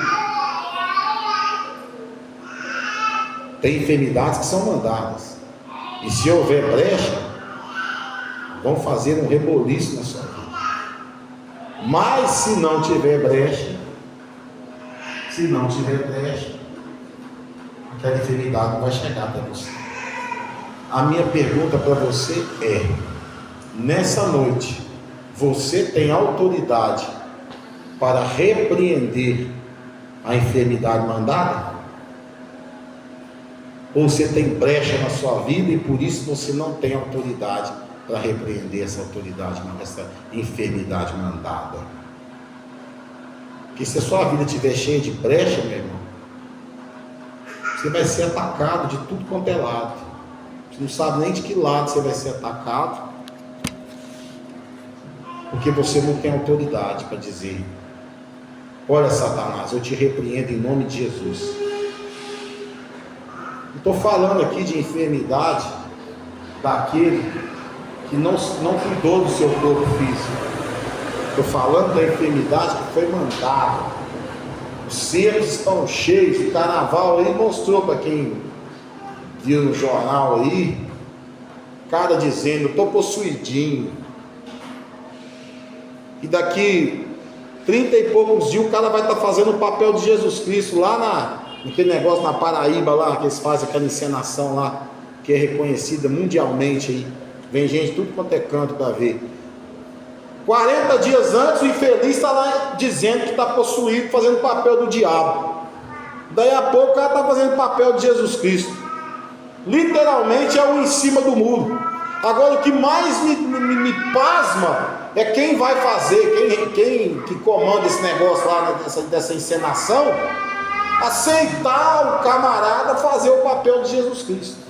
Tem enfermidades que são mandadas, e se houver brecha, vão fazer um reboliço na sua vida. Mas se não tiver brecha, aquela enfermidade não vai chegar até você. A minha pergunta para você é: nessa noite, você tem autoridade para repreender a enfermidade mandada? Ou você tem brecha na sua vida e por isso você não tem autoridade para repreender essa enfermidade mandada? Porque se a sua vida estiver cheia de brecha, meu irmão, você vai ser atacado de tudo quanto é lado. Você não sabe nem de que lado você vai ser atacado, porque você não tem autoridade para dizer: olha, Satanás, eu te repreendo em nome de Jesus. Estou falando aqui de enfermidade daquele que não cuidou do seu corpo físico. Estou falando da enfermidade que foi mandada. Os cerros estão cheios. O carnaval aí mostrou para quem viu no jornal aí, cara dizendo: estou possuidinho. E daqui 30 e poucos dias o cara vai estar fazendo o papel de Jesus Cristo lá naquele negócio na Paraíba lá, que eles fazem aquela encenação lá, que é reconhecida mundialmente aí. Vem gente tudo quanto é canto para ver. 40 dias antes o infeliz está lá dizendo que está possuído, fazendo o papel do diabo. Daí a pouco o cara está fazendo o papel de Jesus Cristo. Literalmente é um em cima do muro. Agora o que mais me pasma é quem vai fazer, quem que comanda esse negócio lá, dessa encenação, aceitar o camarada fazer o papel de Jesus Cristo.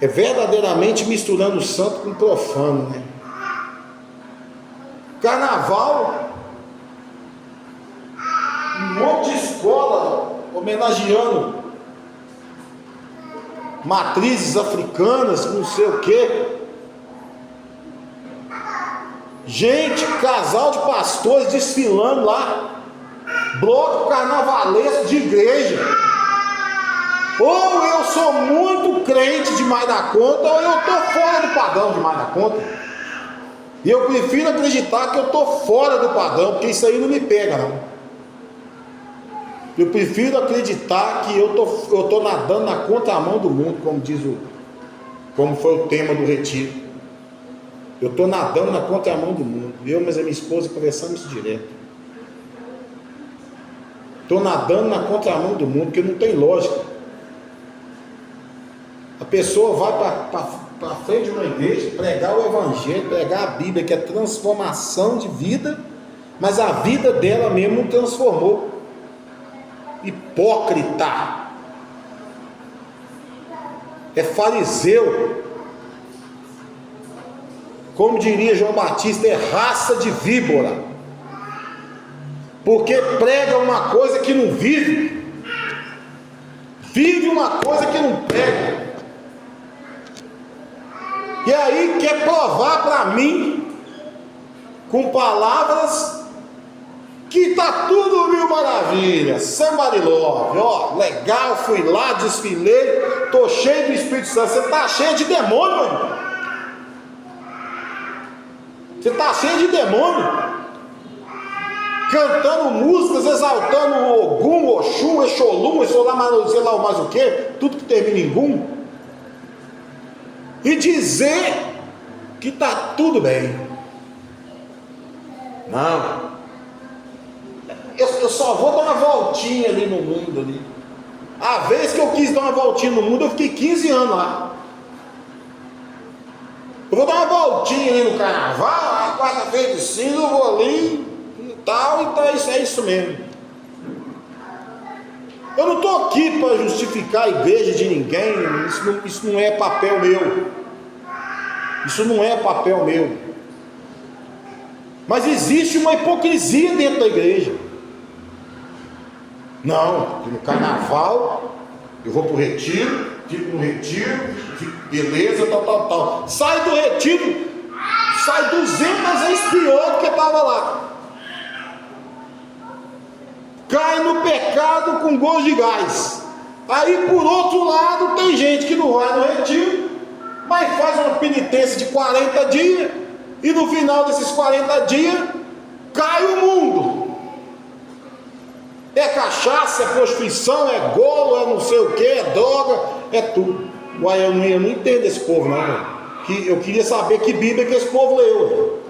É verdadeiramente misturando o santo com o profano, né? Carnaval, um monte de escola homenageando matrizes africanas, não sei o quê. Gente, casal de pastores desfilando lá, bloco carnavalesco de igreja. Ou eu sou muito crente demais da conta, ou eu estou fora do padrão demais da conta. E eu prefiro acreditar que eu estou fora do padrão, porque isso aí não me pega, não. Eu prefiro acreditar que eu tô nadando na contramão do mundo, como foi o tema do retiro. Eu estou nadando na contramão do mundo. Eu, mas a minha esposa conversamos isso direto. Estou nadando na contramão do mundo, porque não tem lógica. A pessoa vai para frente de uma igreja, pregar o evangelho, pregar a Bíblia, que é transformação de vida, mas a vida dela mesmo não transformou. Hipócrita, é fariseu, como diria João Batista, é raça de víbora, porque prega uma coisa que não vive uma coisa que não prega, e aí quer provar para mim com palavras que está tudo mil maravilhas, somebody love, ó, legal, fui lá, desfilei, tô cheio do Espírito Santo. Você está cheio de demônio, meu irmão. Você está cheio de demônio, cantando músicas, exaltando o Ogum, Oxum, Exolum, sei lá mais o que, tudo que termina em Gum, e dizer que está tudo bem. Não. Eu só vou dar uma voltinha ali no mundo ali. A vez que eu quis dar uma voltinha no mundo, eu fiquei 15 anos lá. Eu vou dar uma voltinha ali no carnaval, a quarta-feira de cinza, eu vou ali e tal, então isso é isso mesmo. Eu não estou aqui para justificar a igreja de ninguém, isso não é papel meu. Isso não é papel meu. Mas existe uma hipocrisia dentro da igreja. Não, no carnaval eu vou para o retiro, fico no retiro, beleza, tal. Sai do retiro, sai 200 vezes pior do que estava lá. Cai no pecado com gosto de gás. Aí por outro lado tem gente que não vai no retiro, mas faz uma penitência de 40 dias, e no final desses 40 dias cai o mundo. É cachaça, é prostituição, é golo, é não sei o que, é droga, é tudo. Uai, eu não entendo esse povo não. Eu queria saber que Bíblia que esse povo leu.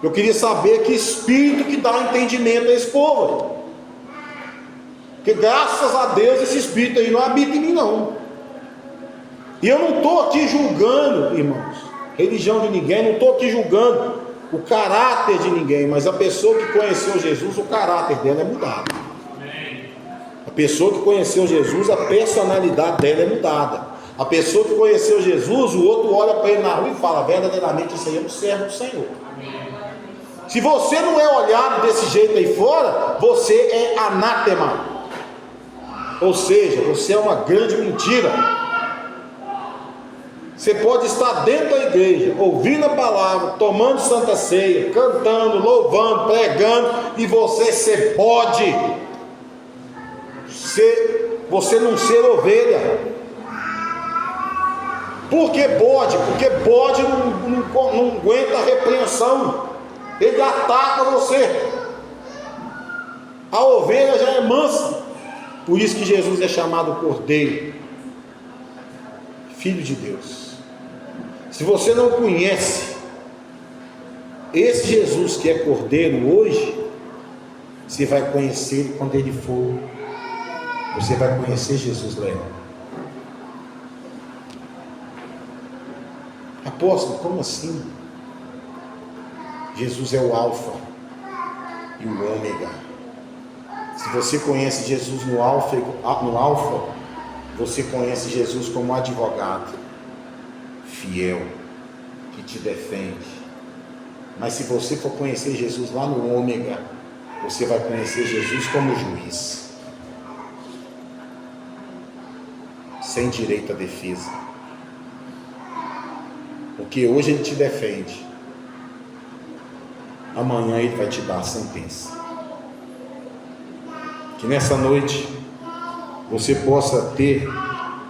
Eu queria saber que espírito que dá entendimento a esse povo. Porque graças a Deus esse espírito aí não habita em mim não. E eu não estou aqui julgando, irmãos, religião de ninguém, não estou aqui julgando o caráter de ninguém, mas a pessoa que conheceu Jesus, o caráter dela é mudado. A pessoa que conheceu Jesus, a personalidade dela é mudada. A pessoa que conheceu Jesus, o outro olha para ele na rua e fala, verdadeiramente esse aí é um servo do Senhor. Se você não é olhado desse jeito aí fora, você é anátema. Ou seja, você é uma grande mentira. Você pode estar dentro da igreja, ouvindo a palavra, tomando santa ceia, cantando, louvando, pregando, e você pode você não ser ovelha. Por que bode? Porque bode não aguenta a repreensão, ele ataca você. A ovelha já é mansa. Por isso que Jesus é chamado Cordeiro, Filho de Deus. Se você não conhece esse Jesus que é Cordeiro hoje, você vai conhecer ele quando ele for. Você vai conhecer Jesus lá. Apóstolo, como assim? Jesus é o Alfa e o Ômega. Se você conhece Jesus no Alfa, você conhece Jesus como advogado fiel, que te defende. Mas se você for conhecer Jesus lá no Ômega, você vai conhecer Jesus como juiz. sem direito à defesa. Porque hoje ele te defende, amanhã ele vai te dar a sentença. Que nessa noite você possa ter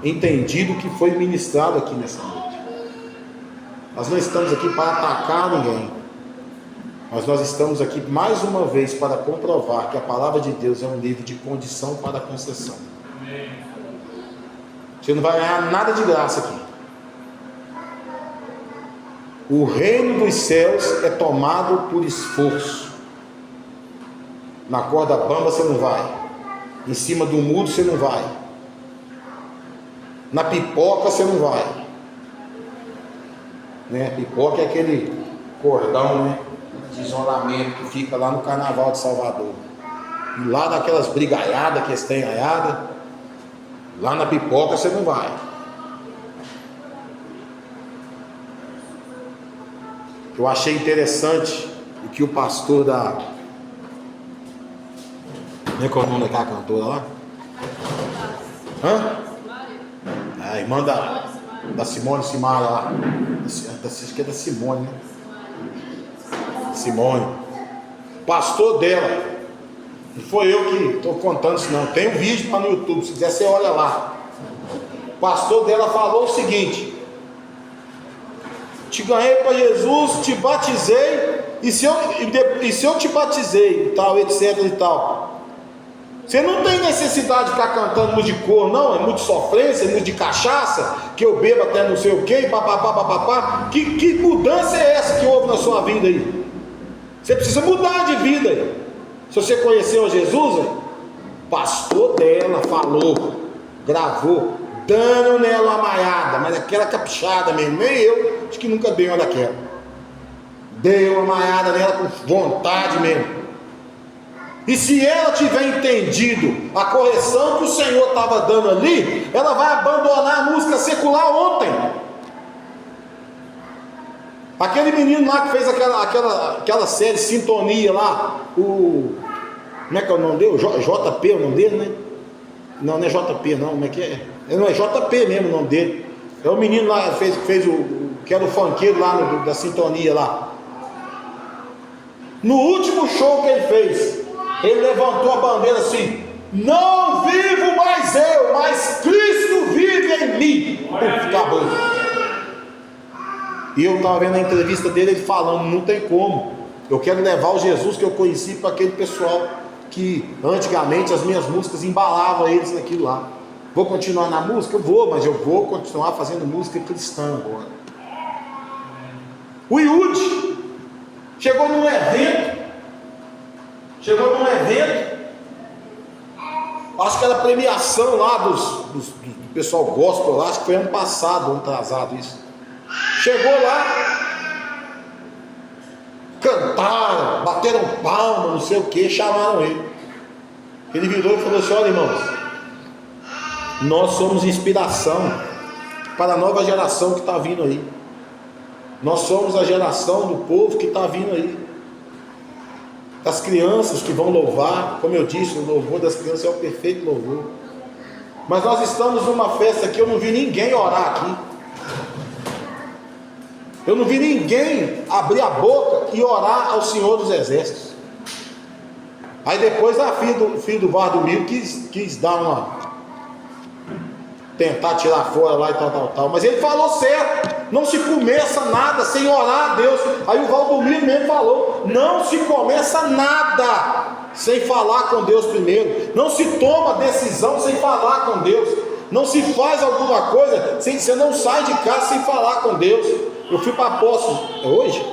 entendido o que foi ministrado aqui nessa noite. Nós não estamos aqui para atacar ninguém, mas nós estamos aqui mais uma vez para comprovar que a palavra de Deus é um livro de condição para a concessão. Você não vai ganhar nada de graça aqui. O reino dos céus é tomado por esforço. Na corda bamba você não vai, em cima do muro você não vai, na pipoca você não vai, né? Pipoca é aquele cordão, né, de isolamento que fica lá no Carnaval de Salvador, e lá daquelas brigaiadas que eles têm aiada, lá na pipoca você não vai. Eu achei interessante o que o pastor da... Como é que é o nome daquela cantora lá? A irmã da Simone Simaria lá. Acho que é da Simone, né? Simone. Pastor dela. Não foi eu que estou contando isso não. Tem um vídeo para no YouTube. Se quiser você olha lá. O pastor dela falou o seguinte: te ganhei para Jesus, te batizei, e se eu te batizei, e tal, etc e tal, você não tem necessidade de ficar cantando música de cor, não, é muito sofrência, é muito de cachaça, que eu bebo até não sei o que, papapá. Que mudança é essa que houve na sua vida aí? Você precisa mudar de vida aí. Se você conheceu Jesus, aí, pastor dela falou, gravou, dando nela uma maiada, mas aquela caprichada mesmo, nem eu, acho que nunca dei uma daquela. Dei uma maiada nela com vontade mesmo. E se ela tiver entendido a correção que o Senhor estava dando ali, ela vai abandonar a música secular ontem. Aquele menino lá que fez aquela série Sintonia lá, como é que é o nome dele? JP é o nome dele, né? Não é JP não, como é que é? Não, é JP mesmo o nome dele. É o menino lá que fez que era o funkeiro lá da Sintonia lá. No último show que ele fez, ele levantou a bandeira assim: não vivo mais eu, mas Cristo vive em mim. Acabou. E eu estava vendo a entrevista dele, ele falando: não tem como, eu quero levar o Jesus que eu conheci para aquele pessoal que antigamente as minhas músicas embalavam eles naquilo lá. Vou continuar na música? Eu vou, mas eu vou continuar fazendo música cristã agora. O Yudi chegou num evento, acho que era a premiação lá do pessoal gospel lá, acho que foi ano passado, ano atrasado isso. Chegou lá, cantaram, bateram palma, não sei o que, chamaram ele. Ele virou e falou assim: olha, irmãos, nós somos inspiração para a nova geração que está vindo aí. Nós somos a geração do povo que está vindo aí, das crianças que vão louvar. Como eu disse, o louvor das crianças é o perfeito louvor. Mas nós estamos numa festa que eu não vi ninguém orar aqui. Eu não vi ninguém abrir a boca e orar ao Senhor dos Exércitos. Aí depois a filho do Valdomiro quis dar tentar tirar fora lá e tal. Mas ele falou certo: não se começa nada sem orar a Deus. Aí o Valdomiro mesmo falou: não se começa nada sem falar com Deus primeiro. Não se toma decisão sem falar com Deus. Não se faz alguma coisa você não sai de casa sem falar com Deus. Eu fui para Poços hoje.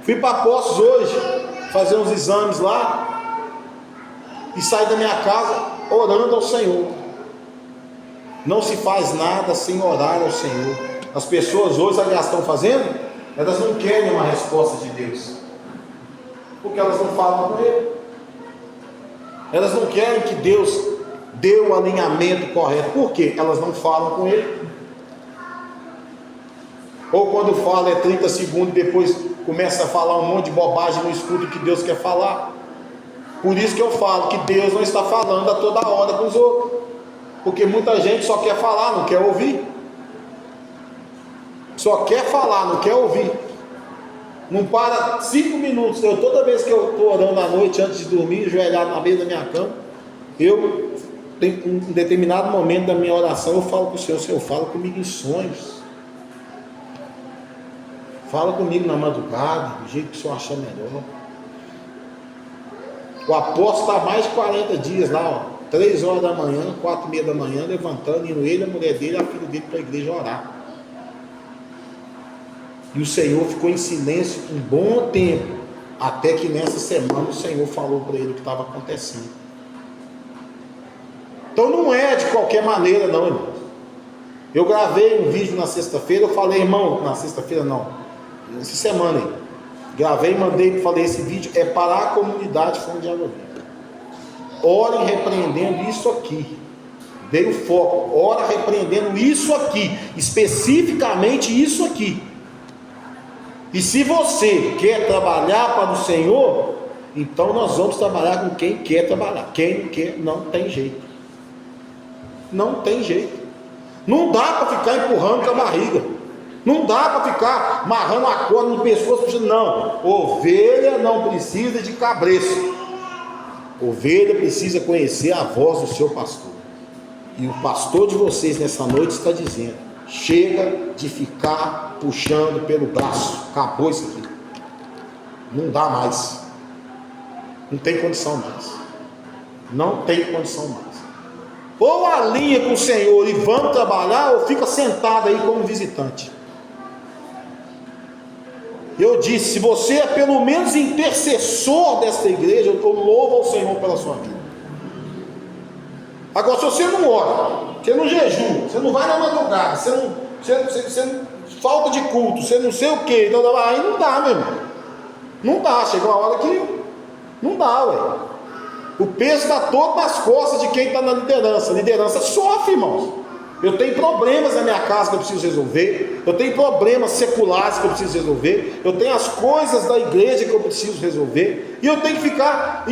Fui para Poços hoje fazer uns exames lá e saí da minha casa orando ao Senhor. Não se faz nada sem orar ao Senhor. As pessoas hoje, sabe o que elas estão fazendo? Elas não querem uma resposta de Deus, porque elas não falam com Ele. Elas não querem que Deus dê o alinhamento correto. Por quê? Elas não falam com Ele. Ou quando fala é 30 segundos e depois começa a falar um monte de bobagem, não escuta o que Deus quer falar. Por isso que eu falo que Deus não está falando a toda hora com os outros. Porque muita gente só quer falar, não quer ouvir. Só quer falar, não quer ouvir. Não para 5 minutos. Toda vez que eu estou orando à noite, antes de dormir, ajoelhado na beira da minha cama, eu tenho um determinado momento da minha oração, eu falo com o Senhor, fala comigo em sonhos. Fala comigo na madrugada, do jeito que o Senhor achar melhor. O apóstolo está há mais de 40 dias lá, 3 horas da manhã, 4h30 da manhã, levantando, indo ele, a mulher dele, a filha dele para a igreja orar. E o Senhor ficou em silêncio um bom tempo, até que nessa semana o Senhor falou para ele o que estava acontecendo. Então não é de qualquer maneira não, irmão. Eu gravei um vídeo na sexta-feira, eu falei, irmão, na sexta-feira não, essa semana aí, gravei e mandei, falei, esse vídeo é para a comunidade Fonte de Água Viva. Orem repreendendo isso aqui. Dei o foco, ora repreendendo isso aqui, especificamente isso aqui. E se você quer trabalhar para o Senhor, então nós vamos trabalhar com quem quer trabalhar. Quem não quer, não tem jeito. Não tem jeito. Não dá para ficar empurrando com a barriga. Não dá para ficar amarrando a corda no pescoço. Não, ovelha não precisa de cabresto. Ovelha precisa conhecer a voz do seu pastor. E o pastor de vocês nessa noite está dizendo: chega de ficar puxando pelo braço. Acabou isso aqui. Não dá mais. Não tem condição mais. Não tem condição mais. Ou alinha com o Senhor e vamos trabalhar, ou fica sentado aí como visitante. Eu disse, se você é pelo menos intercessor desta igreja, eu louvo ao Senhor pela sua vida. Agora, se você não ora, você não jejua, você não vai na madrugada, você não falta de culto, você não sei o que, então, aí não dá, meu irmão. Não dá, chega uma hora que não dá, ué. O peso está todo nas costas de quem está na liderança. A liderança sofre, irmãos. Eu tenho problemas na minha casa que eu preciso resolver. Eu tenho problemas seculares que eu preciso resolver. Eu tenho as coisas da igreja que eu preciso resolver. E eu tenho que ficar.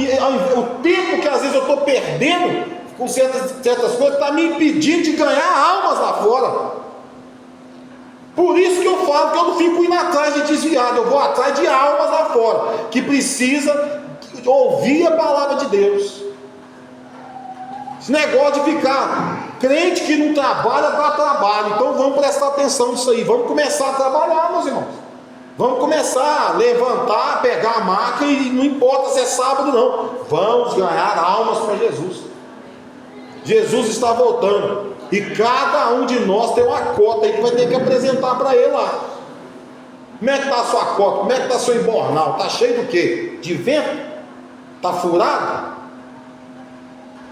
O tempo que às vezes eu estou perdendo com certas coisas está me impedindo de ganhar almas lá fora. Por isso que eu falo que eu não fico indo atrás de desviado. Eu vou atrás de almas lá fora que precisa ouvir a palavra de Deus. Esse negócio de ficar crente que não trabalha, dá trabalho. Então vamos prestar atenção nisso aí. Vamos começar a trabalhar, meus irmãos. Vamos começar a levantar, pegar a maca, e não importa se é sábado não. Vamos ganhar almas para Jesus. Jesus está voltando. E cada um de nós tem uma cota aí que vai ter que apresentar para ele lá. Como é que está a sua cota? Como é que está seu embornal? Está cheio do quê? De vento? Está furado?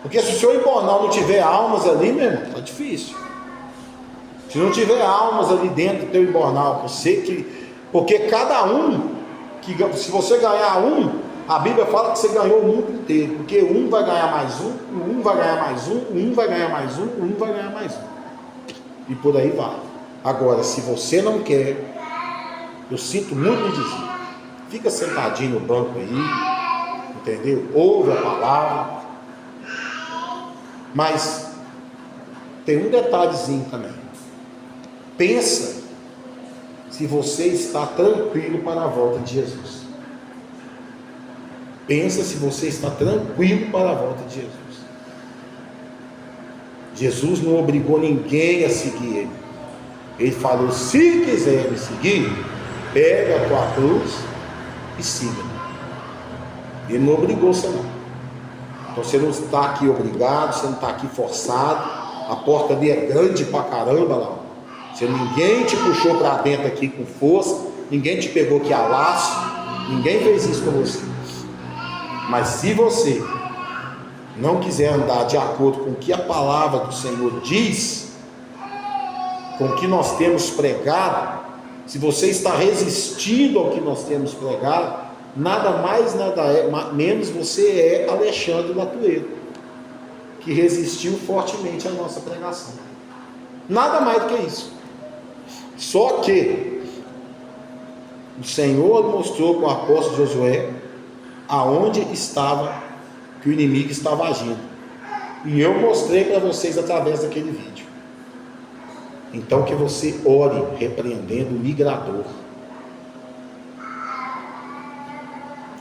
Porque se o seu embornal não tiver almas ali, meu irmão, está difícil. Se não tiver almas ali dentro do teu embornal, porque cada um, se você ganhar um, a Bíblia fala que você ganhou o mundo inteiro, porque um vai ganhar mais um vai ganhar mais um vai ganhar mais um vai ganhar mais um. E por aí vai. Agora, se você não quer, eu sinto muito lhe dizer, fica sentadinho no banco aí, entendeu? Ouve a palavra. Mas tem um detalhezinho também. Pensa se você está tranquilo para a volta de Jesus. Pensa se você está tranquilo para a volta de Jesus. Jesus não obrigou ninguém a seguir ele. Ele falou: se quiser me seguir, pega a tua cruz e siga. Ele não obrigou você não. Então você não está aqui obrigado, você não está aqui forçado. A porta ali é grande pra caramba lá. Ninguém te puxou para dentro aqui com força, ninguém te pegou aqui a laço, ninguém fez isso com você. Mas se você não quiser andar de acordo com o que a palavra do Senhor diz, com o que nós temos pregado, se você está resistindo ao que nós temos pregado, nada mais, nada menos, você é Alexandre Latueiro, que resistiu fortemente à nossa pregação. Nada mais do que isso. Só que o Senhor mostrou com o apóstolo Josué aonde estava, que o inimigo estava agindo. E eu mostrei para vocês através daquele vídeo. Então que você ore repreendendo o migrador.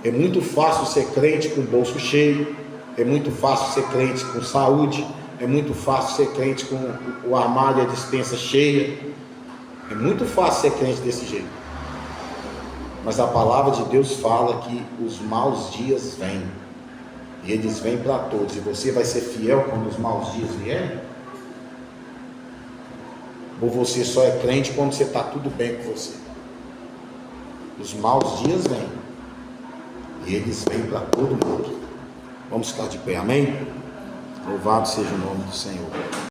É muito fácil ser crente com o bolso cheio, é muito fácil ser crente com saúde, é muito fácil ser crente com o armário e a despensa cheia. É muito fácil ser crente desse jeito. Mas a palavra de Deus fala que os maus dias vêm. E eles vêm para todos. E você vai ser fiel quando os maus dias vierem? Ou você só é crente quando você está tudo bem com você? Os maus dias vêm. E eles vêm para todo mundo. Vamos ficar de pé, amém? Louvado seja o nome do Senhor.